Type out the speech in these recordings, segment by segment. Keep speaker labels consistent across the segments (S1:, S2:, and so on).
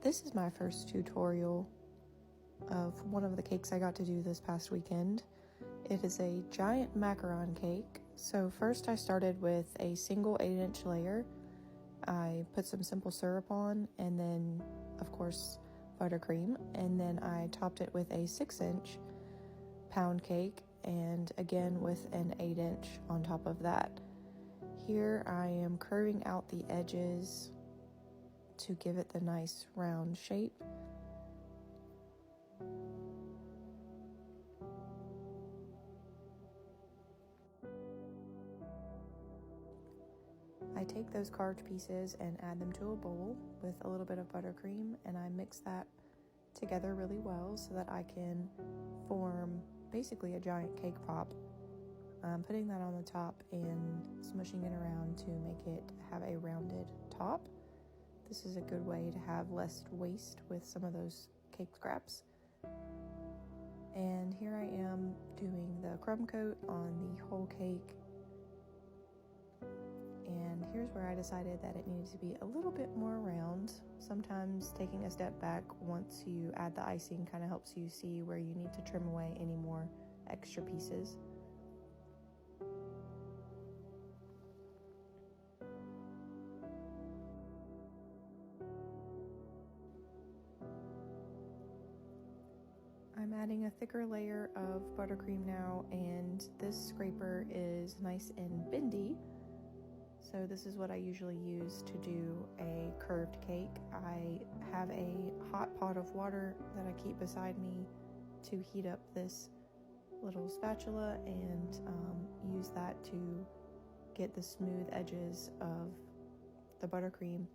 S1: This is my first tutorial of one of the cakes I got to do this past weekend. It is a giant macaron cake. So first I started with a single 8-inch layer. I put some simple syrup on, and then of course buttercream, and then I topped it with a 6-inch pound cake, and again with an 8-inch on top of that. Here I am curving out the edges to give it the nice round shape. I take those carved pieces and add them to a bowl with a little bit of buttercream, and I mix that together really well so that I can form basically a giant cake pop. I'm putting that on the top and smushing it around to make it have a rounded top. This is a good way to have less waste with some of those cake scraps. And here I am doing the crumb coat on the whole cake. And here's where I decided that it needed to be a little bit more round. Sometimes taking a step back once you add the icing kind of helps you see where you need to trim away any more extra pieces. I'm adding a thicker layer of buttercream now, and this scraper is nice and bendy. So this is what I usually use to do a curved cake. I have a hot pot of water that I keep beside me to heat up this little spatula, and use that to get the smooth edges of the buttercream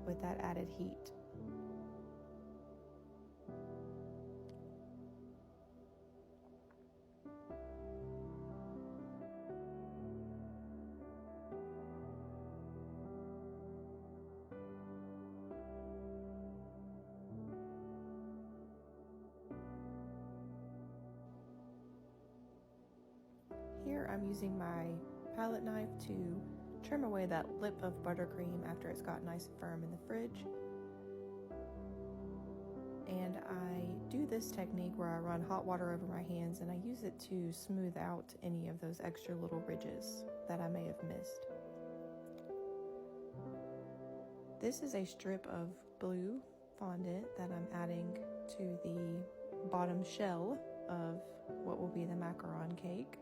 S1: with that added heat. Here I'm using my palette knife to trim away that lip of buttercream after it's got nice and firm in the fridge. And I do this technique where I run hot water over my hands, and I use it to smooth out any of those extra little ridges that I may have missed. This is a strip of blue fondant that I'm adding to the bottom shell of what will be the macaron cake.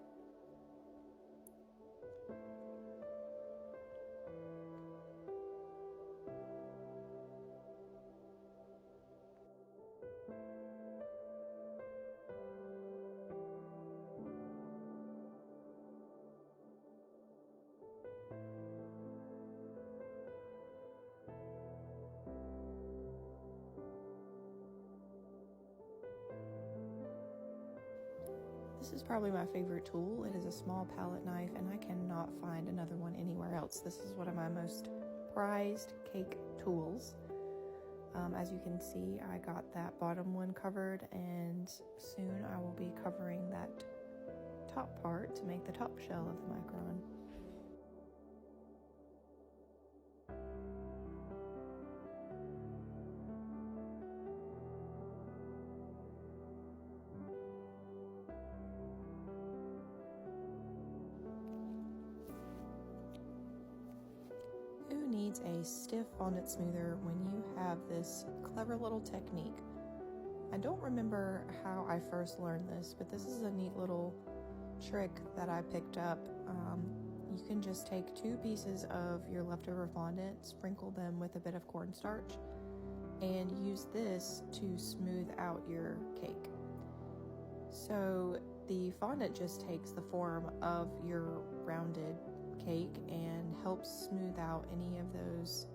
S1: This is probably my favorite tool. It is a small palette knife, and I cannot find another one anywhere else. This is one of my most prized cake tools. As you can see, I got that bottom one covered, and soon I will be covering that top part to make the top shell of the macaron. Who needs a stiff fondant smoother when you have this clever little technique? I don't remember how I first learned this, but this is a neat little trick that I picked up. You can just take 2 pieces of your leftover fondant, sprinkle them with a bit of cornstarch, and use this to smooth out your cake. So the fondant just takes the form of your rounded cake and helps smooth out any of those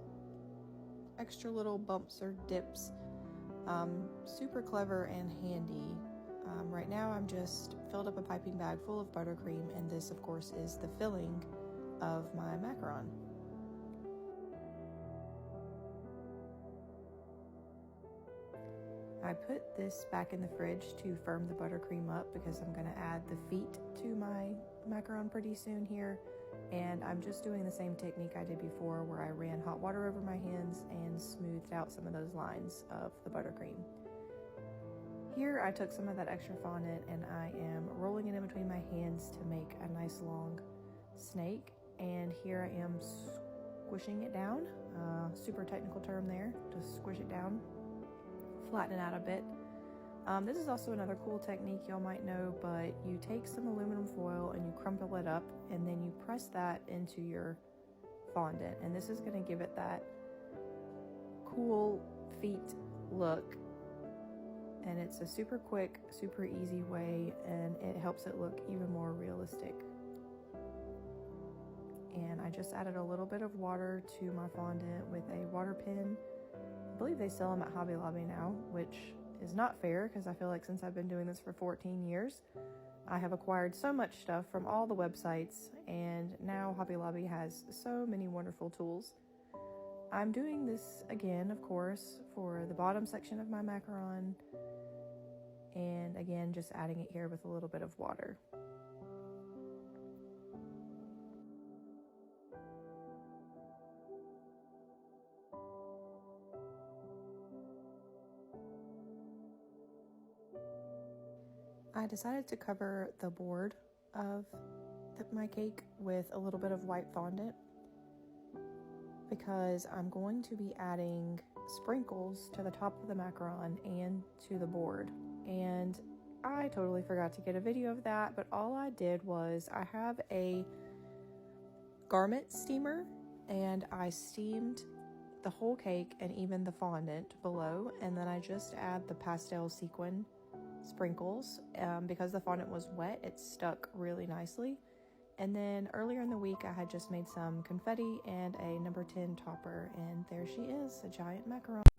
S1: extra little bumps or dips. Super clever and handy. Right now I'm just filled up a piping bag full of buttercream, and this of course is the filling of my macaron. I put this back in the fridge to firm the buttercream up because I'm going to add the feet to my macaron pretty soon here. And I'm just doing the same technique I did before, where I ran hot water over my hands and smoothed out some of those lines of the buttercream. Here I took some of that extra fondant and I am rolling it in between my hands to make a nice long snake. And here I am squishing it down, super technical term there, to squish it down, flatten it out a bit. This is also another cool technique y'all might know, but you take some aluminum foil and you crumple it up and then you press that into your fondant, and this is going to give it that cool feet look. And it's a super quick, super easy way, and it helps it look even more realistic. And I just added a little bit of water to my fondant with a water pen. I believe they sell them at Hobby Lobby now, which is not fair because I feel like since I've been doing this for 14 years, I have acquired so much stuff from all the websites, and now Hobby Lobby has so many wonderful tools. I'm doing this again, of course, for the bottom section of my macaron, and again, just adding it here with a little bit of water. I decided to cover the board of my cake with a little bit of white fondant because I'm going to be adding sprinkles to the top of the macaron and to the board. And I totally forgot to get a video of that, but all I did was I have a garment steamer and I steamed the whole cake and even the fondant below, and then I just add the pastel sequin sprinkles. Because the fondant was wet, it stuck really nicely. And then earlier in the week I had just made some confetti and a number 10 topper, and there she is, a giant macaron.